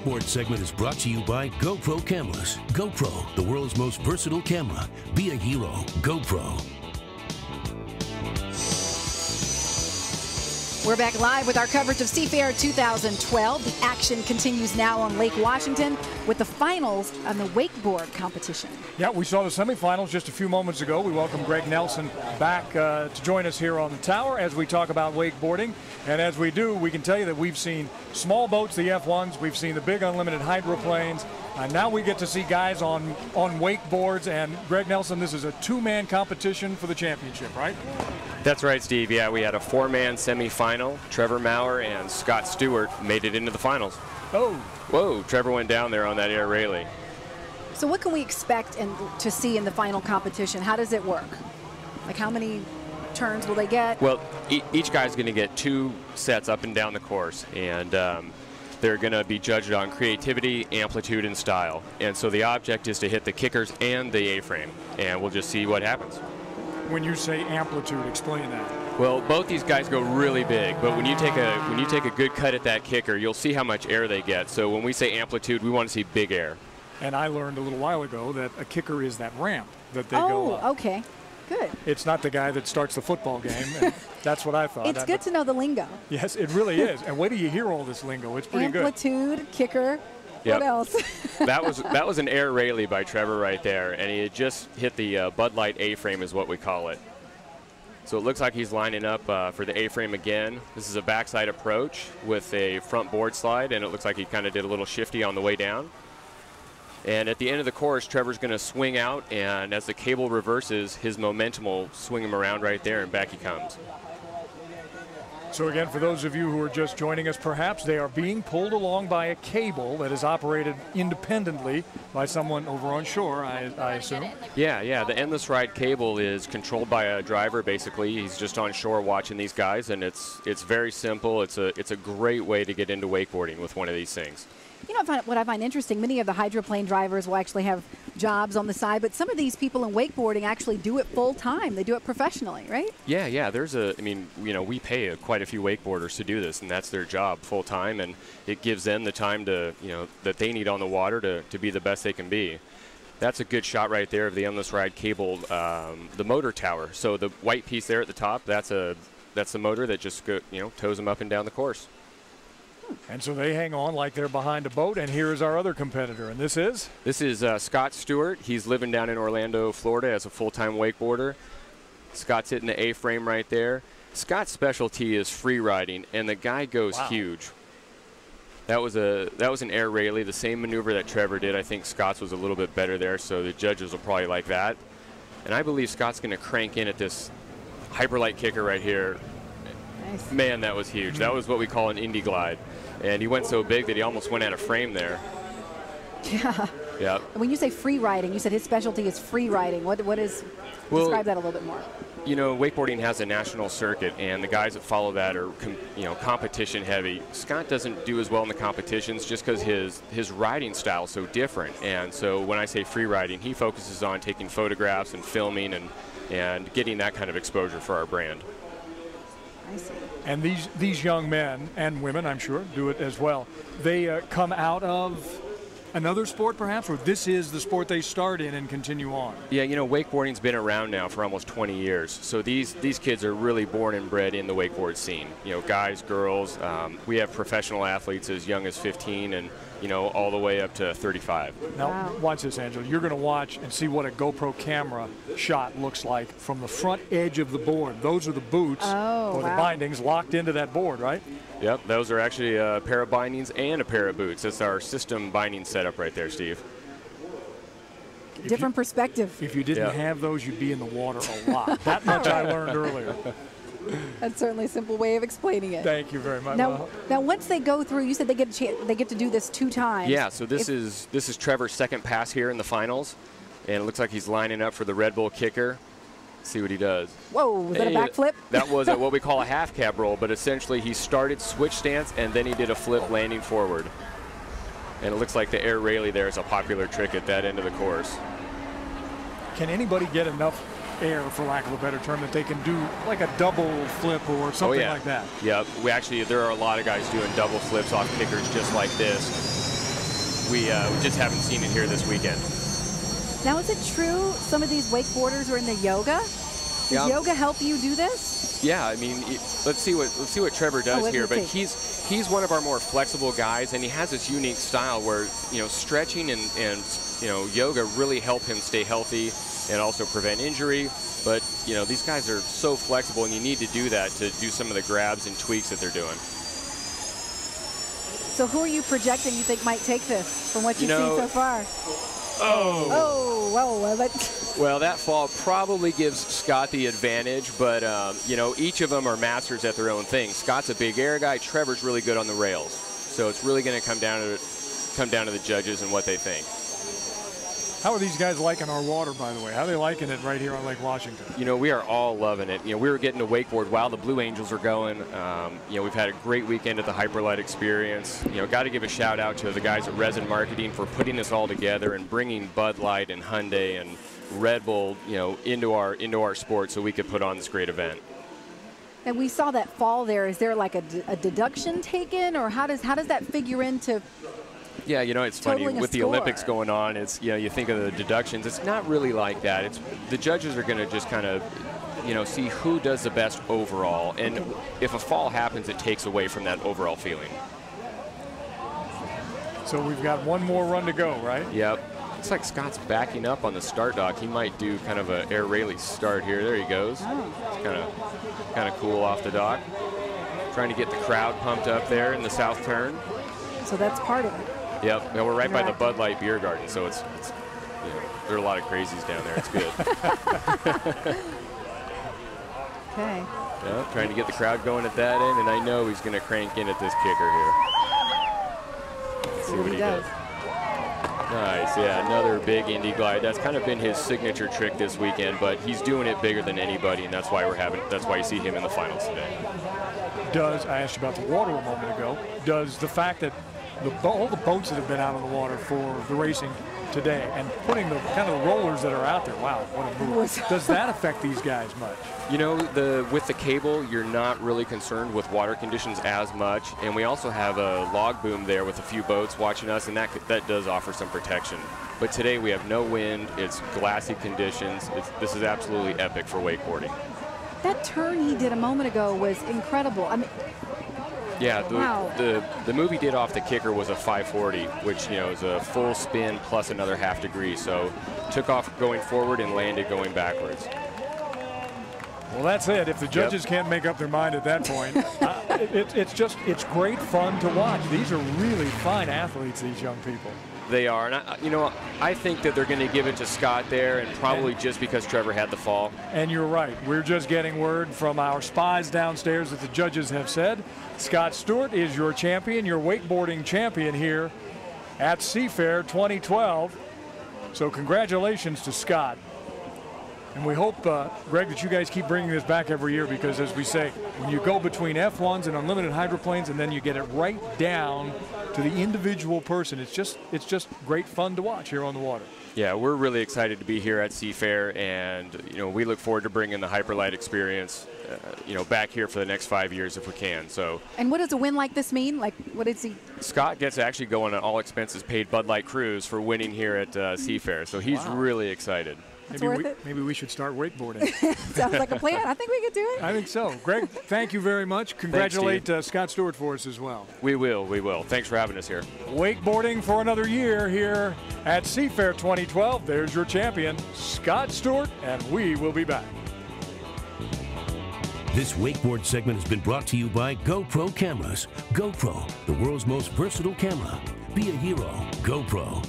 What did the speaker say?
Wakeboard segment is brought to you by GoPro Cameras. GoPro, the world's most versatile camera. Be a hero. GoPro. We're back live with our coverage of Seafair 2012. The action continues now on Lake Washington with the finals on the wakeboard competition. Yeah, we saw the semifinals just a few moments ago. We welcome Greg Nelson back to join us here on the tower as we talk about wakeboarding. And as we do, we can tell you that we've seen small boats, the F1s, we've seen the big unlimited hydroplanes. Now we get to see guys on wakeboards. And Greg Nelson, this is a two-man competition for the championship, right? That's right, Steve. Yeah, we had a four-man semifinal. Trevor Maurer and Scott Stewart made it into the finals. Oh. Whoa, Trevor went down there on that air railing. So what can we expect to see in the final competition? How does it work? Like how many turns will they get? Well, each guy's going to get 2 sets up and down the course, and they're going to be judged on creativity, amplitude, and style. And so the object is to hit the kickers and the A-frame, and we'll just see what happens. When you say amplitude, explain that. Well, both these guys go really big, but when you take a good cut at that kicker, you'll see how much air they get. So when we say amplitude, we want to see big air. And I learned a little while ago that a kicker is that ramp that they go up. Oh, okay. Good. It's not the guy that starts the football game. And that's what I thought. It's good to know the lingo. Yes, it really is. And wait till you hear all this lingo. It's pretty good. Amplitude, kicker. Yep. What else? that was an air railie by Trevor right there, and he had just hit the Bud Light A-frame is what we call it. So it looks like he's lining up for the A-frame again. This is a backside approach with a front board slide, and it looks like he kind of did a little shifty on the way down. And at the end of the course, Trevor's going to swing out, and as the cable reverses, his momentum will swing him around right there, and back he comes. So again, for those of you who are just joining us, perhaps they are being pulled along by a cable that is operated independently by someone over on shore, I assume. Yeah, the endless ride cable is controlled by a driver, basically. He's just on shore watching these guys, and it's very simple. It's a great way to get into wakeboarding with one of these things. You know what I find interesting, many of the hydroplane drivers will actually have jobs on the side, but some of these people in wakeboarding actually do it full time. They do it professionally, right? Yeah. We pay quite a few wakeboarders to do this, and that's their job full time, and it gives them the time to, that they need on the water to be the best they can be. That's a good shot right there of the endless ride cable, the motor tower. So the white piece there at the top, that's the motor that just tows them up and down the course. And so they hang on like they're behind a boat, and here is our other competitor, and this is? This is Scott Stewart. He's living down in Orlando, Florida as a full-time wakeboarder. Scott's hitting the A-frame right there. Scott's specialty is free riding, and the guy goes huge. That was an air railie, the same maneuver that Trevor did. I think Scott's was a little bit better there, so the judges will probably like that. And I believe Scott's going to crank in at this hyperlight kicker right here. Nice. Man, that was huge. That was what we call an indie glide. And he went so big that he almost went out of frame there. Yeah. Yeah. When you say free riding, you said his specialty is free riding. What is? Describe that a little bit more. Wakeboarding has a national circuit, and the guys that follow that are competition heavy. Scott doesn't do as well in the competitions just because his riding style is so different. And so when I say free riding, he focuses on taking photographs and filming and getting that kind of exposure for our brand. I see. And these young men and women, I'm sure, do it as well. They come out of another sport, perhaps, or this is the sport they start in and continue on? Yeah, wakeboarding's been around now for almost 20 years. So these kids are really born and bred in the wakeboard scene. Guys, girls. We have professional athletes as young as 15 and all the way up to 35. Now, watch this, Angela. You're going to watch and see what a GoPro camera shot looks like from the front edge of the board. Those are the boots or the bindings locked into that board, right? Yep, those are actually a pair of bindings and a pair of boots. That's our system binding setup right there, Steve. Different perspective. If you didn't have those, you'd be in the water a lot. That much I learned earlier. That's certainly a simple way of explaining it. Thank you very much. Now once they go through, you said they get to do this 2 times. Yeah, so this is Trevor's second pass here in the finals, and it looks like he's lining up for the Red Bull kicker. Let's see what he does. Whoa, was that a backflip? That was what we call a half cab roll, but essentially he started switch stance and then he did a flip landing forward. And it looks like the air railie there is a popular trick at that end of the course. Can anybody get enough air, for lack of a better term, that they can do like a double flip or something like that? Yeah, there are a lot of guys doing double flips off kickers just like this. We just haven't seen it here this weekend. Now, is it true some of these wakeboarders are into yoga? Does yoga help you do this? Yeah, I mean, let's see what Trevor does here. But he's one of our more flexible guys, and he has this unique style where stretching and yoga really help him stay healthy and also prevent injury. But these guys are so flexible, and you need to do that to do some of the grabs and tweaks that they're doing. So who are you projecting you think might take this from what you've seen so far? Oh, whoa. Well, that fall probably gives Scott the advantage, but each of them are masters at their own thing. Scott's a big air guy. Trevor's really good on the rails. So it's really going to come down to the judges and what they think. How are these guys liking our water, by the way? How are they liking it right here on Lake Washington? We are all loving it. We were getting to wakeboard while the Blue Angels are going. We've had a great weekend at the Hyperlight Experience. Got to give a shout out to the guys at Resin Marketing for putting this all together and bringing Bud Light and Hyundai and Red Bull, into our sport so we could put on this great event. And we saw that fall there. Is there like a deduction taken, or how does that figure into? Yeah, it's funny with the Olympics going on. It's you think of the deductions. It's not really like that. It's the judges are going to just kind of see who does the best overall, and if a fall happens, it takes away from that overall feeling. So we've got one more run to go, right? Yep. Looks like Scott's backing up on the start dock. He might do kind of an air railie start here. There he goes. It's kind of cool off the dock. Trying to get the crowd pumped up there in the south turn. So that's part of it. Yep, we're right by the Bud Light Beer Garden, so it's there are a lot of crazies down there. It's good. Okay. Yeah, trying to get the crowd going at that end, and I know he's going to crank in at this kicker here. Let's see what he does. Nice, yeah, another big Indy glide. That's kind of been his signature trick this weekend, but he's doing it bigger than anybody, and that's why you see him in the finals today. I asked you about the water a moment ago. Does the fact that all the boats that have been out on the water for the racing today and putting the kind of the rollers that are out there, wow, what a move. Does that affect these guys much? With the cable, you're not really concerned with water conditions as much, and we also have a log boom there with a few boats watching us, and that does offer some protection. But today we have no wind, it's glassy conditions. This is absolutely epic for wakeboarding. That turn he did a moment ago was incredible. I mean, yeah, wow. the move he did off the kicker was a 540, which is a full spin plus another half degree. So took off going forward and landed going backwards. Well, that's it. If the judges can't make up their mind at that point, it's great fun to watch. These are really fine athletes, these young people. They are, and I think that they're going to give it to Scott there, and probably just because Trevor had the fall. And you're right. We're just getting word from our spies downstairs that the judges have said Scott Stewart is your champion, your wakeboarding champion here at Seafair 2012. So congratulations to Scott. And we hope, Greg, that you guys keep bringing this back every year, because, as we say, when you go between F1s and unlimited hydroplanes and then you get it right down to the individual person, it's just great fun to watch here on the water. Yeah, we're really excited to be here at Seafair, and we look forward to bringing the Hyperlight experience back here for the next 5 years if we can. So. And what does a win like this mean? Like, what is he? Scott gets to actually go on an all expenses paid Bud Light cruise for winning here at Seafair, so he's really excited. Maybe we should start wakeboarding. Sounds like a plan. I think we could do it. I think so. Greg, thank you very much. Congratulate Scott Stewart for us as well. We will. Thanks for having us here. Wakeboarding for another year here at Seafair 2012. There's your champion, Scott Stewart, and we will be back. This wakeboard segment has been brought to you by GoPro cameras. GoPro, the world's most versatile camera. Be a hero. GoPro.